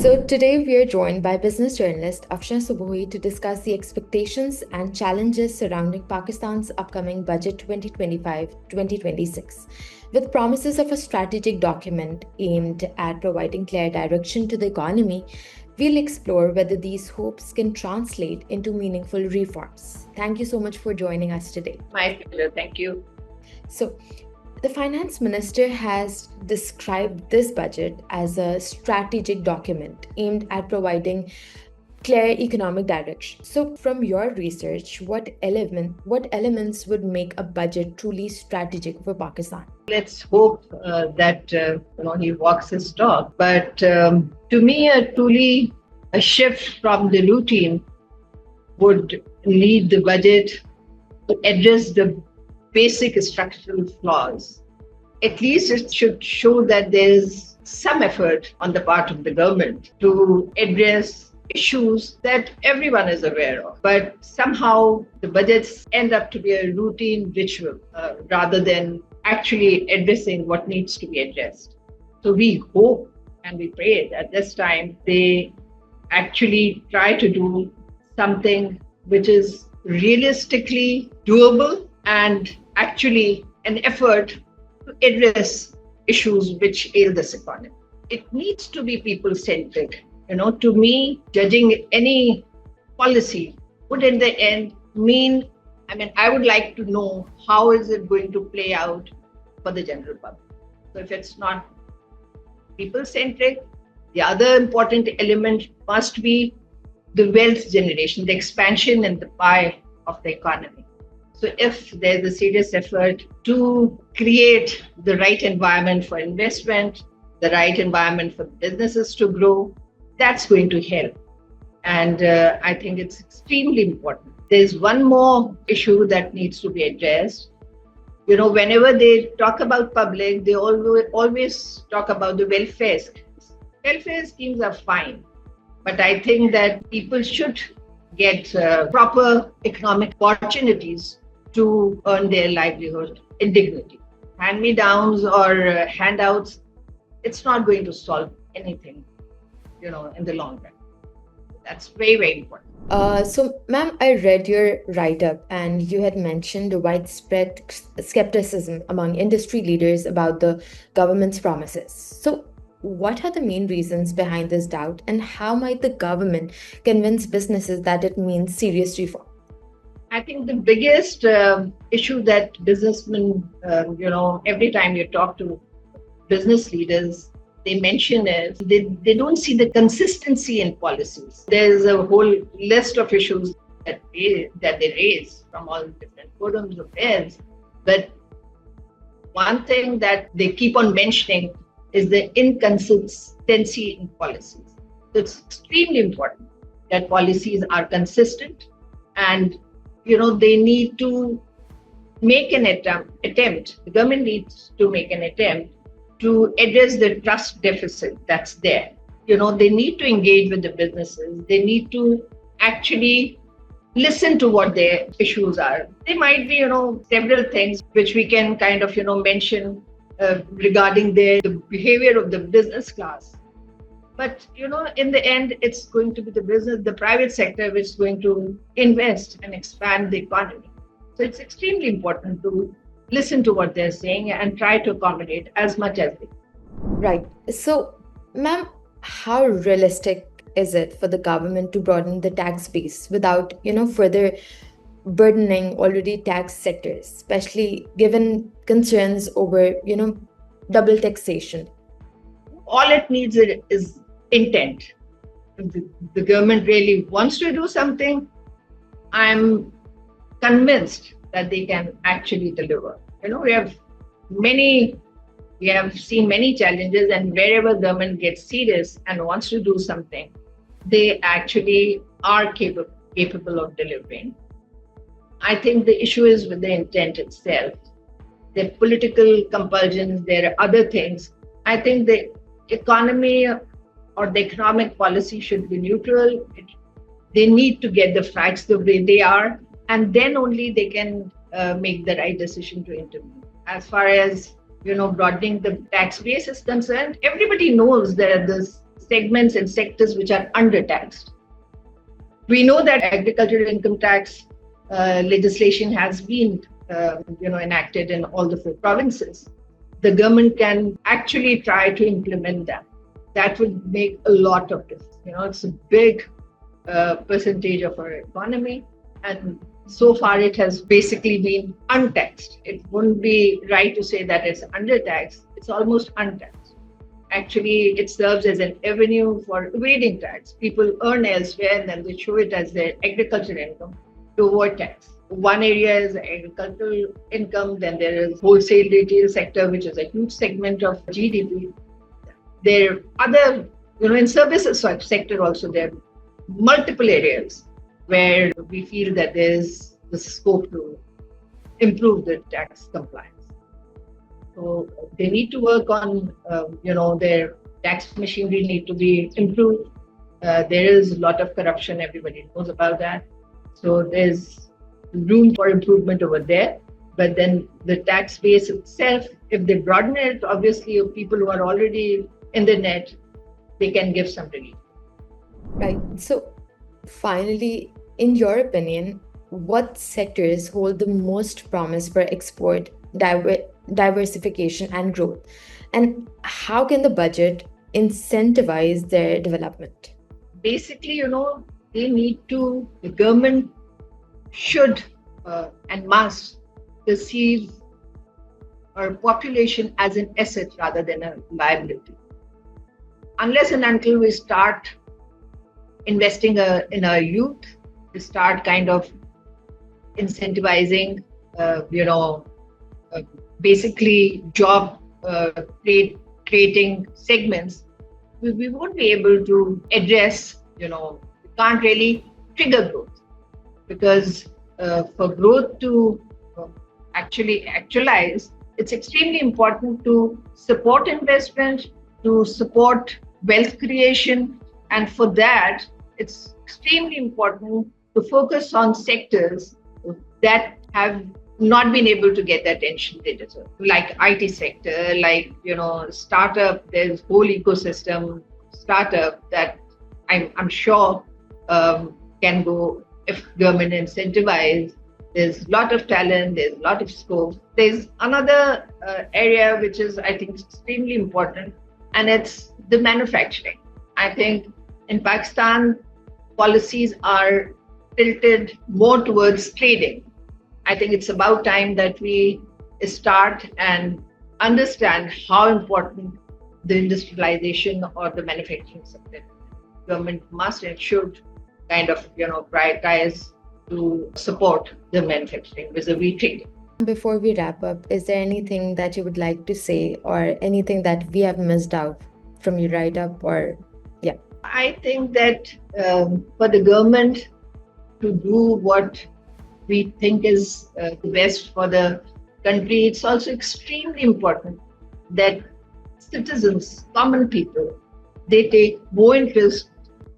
So today we are joined by business journalist Afshan Subohi to discuss the expectations and challenges surrounding Pakistan's upcoming budget 2025-2026. With promises of a strategic document aimed at providing clear direction to the economy, we'll explore whether these hopes can translate into meaningful reforms. Thank you so much for joining us today. My pleasure. Thank you. So, the finance minister has described this budget as a strategic document aimed at providing clear economic direction. So, from your research, what elements would make a budget truly strategic for Pakistan? Let's hope that he walks his talk. But to me, a shift from the routine would lead the budget to address the basic structural flaws. At least it should show that there's some effort on the part of the government to address issues that everyone is aware of. But somehow the budgets end up to be a routine ritual rather than actually addressing what needs to be addressed. So we hope and we pray that this time they actually try to do something which is realistically doable and actually an effort to address issues which ail this economy. It needs to be people-centric. To me, judging any policy would in the end mean, I would like to know how is it going to play out for the general public. So if it's not people-centric, the other important element must be the wealth generation, the expansion in the pie of the economy. So if there's a serious effort to create the right environment for investment, the right environment for businesses to grow, that's going to help. And I think it's extremely important. There's one more issue that needs to be addressed. Whenever they talk about public, they always talk about the welfare schemes. Welfare schemes are fine, but I think that people should get proper economic opportunities to earn their livelihood in dignity. Hand-me-downs or handouts, it's not going to solve anything, in the long run. That's very, very important. So, ma'am, I read your write-up and you had mentioned the widespread skepticism among industry leaders about the government's promises. So, what are the main reasons behind this doubt and how might the government convince businesses that it means serious reform? I think the biggest issue that businessmen, every time you talk to business leaders, they mention is they don't see the consistency in policies. There's a whole list of issues that they raise from all different forums of theirs. But one thing that they keep on mentioning is the inconsistency in policies. So it's extremely important that policies are consistent and they need to make an attempt. The government needs to make an attempt to address the trust deficit that's there. They need to engage with the businesses. They need to actually listen to what their issues are. There might be, several things which we can kind of, mention regarding the behavior of the business class. But, in the end, it's going to be the private sector, which is going to invest and expand the economy. So it's extremely important to listen to what they're saying and try to accommodate as much as they can. Right. So, ma'am, how realistic is it for the government to broaden the tax base without, further burdening already taxed sectors, especially given concerns over, double taxation? All it needs is intent. If the government really wants to do something, I'm convinced that they can actually deliver. We have seen many challenges, and wherever government gets serious and wants to do something, they actually are capable of delivering. I think the issue is with the intent itself. The political compulsions, there are other things. I think the economy or the economic policy should be neutral. They need to get the facts the way they are, and then only they can make the right decision to intervene. As far as broadening the tax base is concerned, everybody knows there are this segments and sectors which are undertaxed. We know that agricultural income tax legislation has been enacted in all the 4 provinces. The government can actually try to implement that. That would make a lot of difference. It's a big percentage of our economy, and so far it has basically been untaxed. It wouldn't be right to say that it's undertaxed. It's almost untaxed. Actually, it serves as an avenue for evading tax. People earn elsewhere and then they show it as their agricultural income to avoid tax. One area is agricultural income, then there is wholesale retail sector, which is a huge segment of GDP. There are other, in services sector also, there are multiple areas where we feel that there's the scope to improve the tax compliance. So they need to work on, their tax machinery need to be improved. There is a lot of corruption, everybody knows about that. So there's room for improvement over there. But then the tax base itself, if they broaden it, obviously people who are already in the net, they can give some relief. Right. So finally, in your opinion, what sectors hold the most promise for export, diversification and growth? And how can the budget incentivize their development? Basically, the government should and must perceive our population as an asset rather than a liability. Unless and until we start investing in our youth, we start kind of incentivizing, basically job creating segments, we won't be able to address, we can't really trigger growth. Because for growth to actually actualize, it's extremely important to support investment, to support wealth creation. And for that, it's extremely important to focus on sectors that have not been able to get the attention they deserve, like IT sector, like startup. There's whole ecosystem startup that I'm sure can go if government incentivize. There's a lot of talent, there's a lot of scope. There's another area which is, I think, extremely important, and it's the manufacturing. I think in Pakistan, policies are tilted more towards trading. I think it's about time that we start and understand how important the industrialization or the manufacturing sector. Government must and should kind of, prioritize to support the manufacturing vis-a-vis trading. Before we wrap up, is there anything that you would like to say or anything that we have missed out from your write-up or, yeah? I think that for the government to do what we think is the best for the country, it's also extremely important that citizens, common people, they take more interest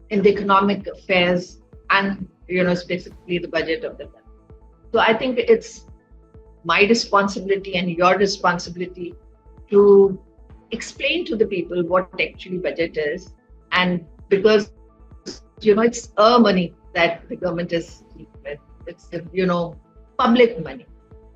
in the economic affairs and, specifically the budget of the country. So I think it's my responsibility and your responsibility to explain to the people what actually budget is. And because, it's our money that the government is dealing with. It's, public money.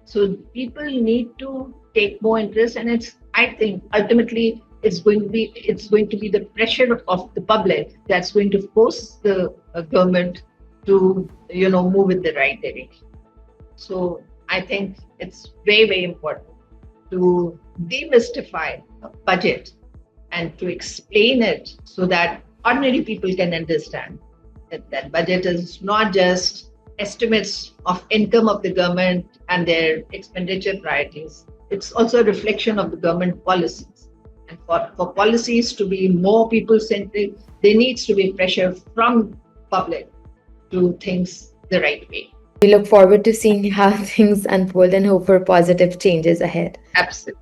So people need to take more interest, and I think ultimately it's going to be the pressure of the public that's going to force the government to, move in the right direction. So I think it's very, very important to demystify a budget and to explain it so that ordinary people can understand that budget is not just estimates of income of the government and their expenditure priorities. It's also a reflection of the government policies. And for policies to be more people-centric, there needs to be pressure from public to things the right way. We look forward to seeing how things unfold and hope for positive changes ahead. Absolutely.